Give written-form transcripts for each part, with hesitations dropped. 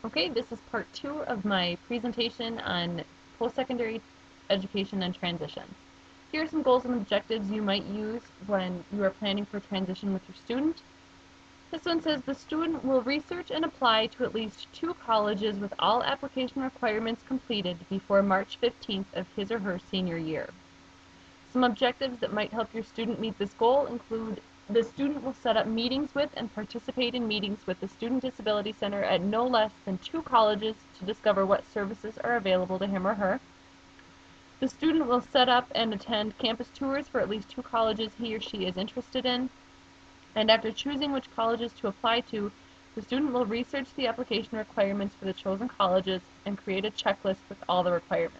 Okay, this is part 2 of my presentation on post-secondary education and transition. Here are some goals and objectives you might use when you are planning for transition with your student. This one says the student will research and apply to at least 2 colleges with all application requirements completed before March 15th of his or her senior year. Some objectives that might help your student meet this goal include the student will set up meetings with and participate in meetings with the Student Disability Center at no less than 2 colleges to discover what services are available to him or her. The student will set up and attend campus tours for at least 2 colleges he or she is interested in. And after choosing which colleges to apply to, the student will research the application requirements for the chosen colleges and create a checklist with all the requirements.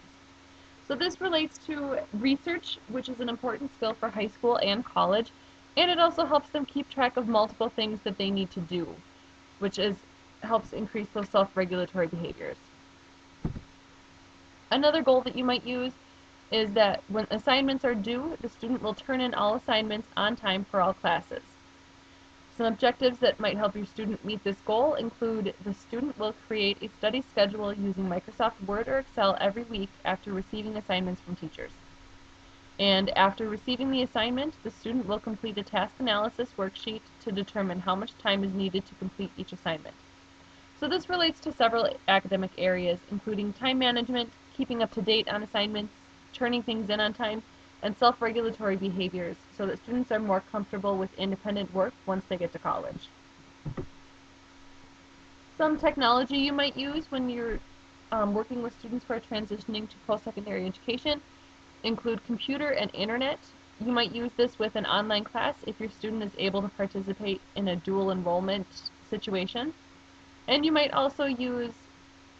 So this relates to research, which is an important skill for high school and college, and it also helps them keep track of multiple things that they need to do, which helps increase those self-regulatory behaviors. Another goal that you might use is that when assignments are due, the student will turn in all assignments on time for all classes. Some objectives that might help your student meet this goal include the student will create a study schedule using Microsoft Word or Excel every week after receiving assignments from teachers. And after receiving the assignment, the student will complete a task analysis worksheet to determine how much time is needed to complete each assignment. So this relates to several academic areas, including time management, keeping up to date on assignments, turning things in on time, and self-regulatory behaviors so that students are more comfortable with independent work once they get to college. Some technology you might use when you're working with students who are transitioning to post-secondary education include computer and internet. You might use this with an online class if your student is able to participate in a dual enrollment situation. And you might also use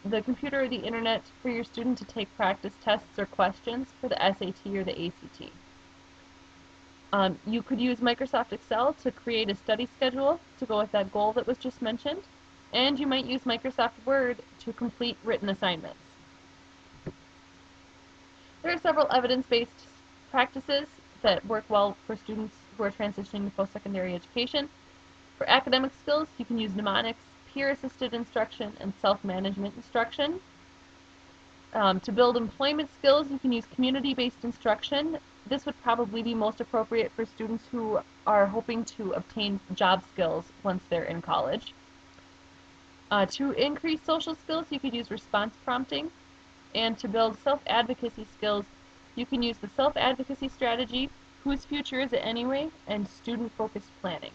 the computer or the internet for your student to take practice tests or questions for the SAT or the ACT. You could use Microsoft Excel to create a study schedule to go with that goal that was just mentioned, and you might use Microsoft Word to complete written assignments. There are several evidence-based practices that work well for students who are transitioning to post-secondary education. For academic skills, you can use mnemonics, peer-assisted instruction, and self-management instruction. To build employment skills, you can use community-based instruction. This would probably be most appropriate for students who are hoping to obtain job skills once they're in college. To increase social skills, you could use response prompting. And to build self-advocacy skills, you can use the self-advocacy strategy, whose future is it anyway, and student-focused planning.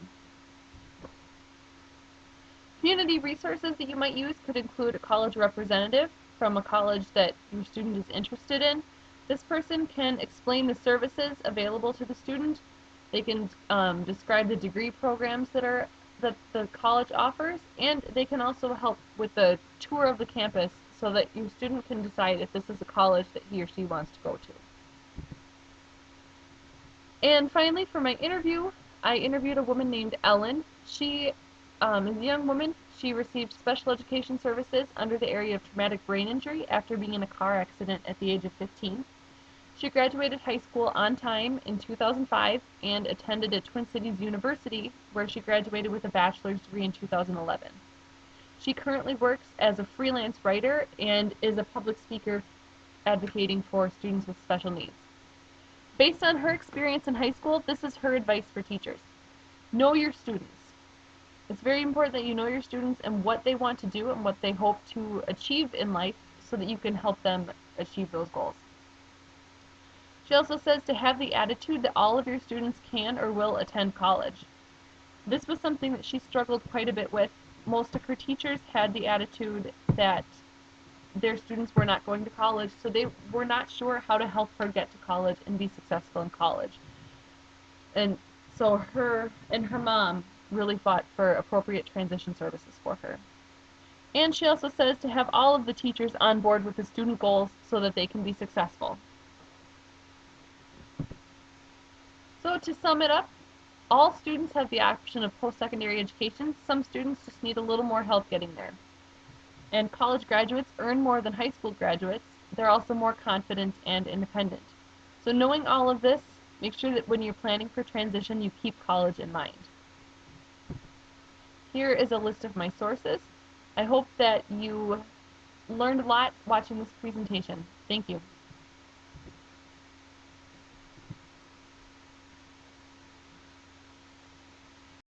Community resources that you might use could include a college representative from a college that your student is interested in. This person can explain the services available to the student. They can describe the degree programs that the college offers, and they can also help with the tour of the campus so that your student can decide if this is a college that he or she wants to go to. And finally, for my interview, I interviewed a woman named Ellen. She is a young woman. She received special education services under the area of traumatic brain injury after being in a car accident at the age of 15. She graduated high school on time in 2005 and attended at Twin Cities University, where she graduated with a bachelor's degree in 2011. She currently works as a freelance writer and is a public speaker advocating for students with special needs. Based on her experience in high school, this is her advice for teachers. Know your students. It's very important that you know your students and what they want to do and what they hope to achieve in life so that you can help them achieve those goals. She also says to have the attitude that all of your students can or will attend college. This was something that she struggled quite a bit with. Most of her teachers had the attitude that their students were not going to college, so they were not sure how to help her get to college and be successful in college. And so her and her mom really fought for appropriate transition services for her. And she also says to have all of the teachers on board with the student goals so that they can be successful. So to sum it up, all students have the option of post-secondary education. Some students just need a little more help getting there. And college graduates earn more than high school graduates. They're also more confident and independent. So knowing all of this, make sure that when you're planning for transition, you keep college in mind. Here is a list of my sources. I hope that you learned a lot watching this presentation. Thank you.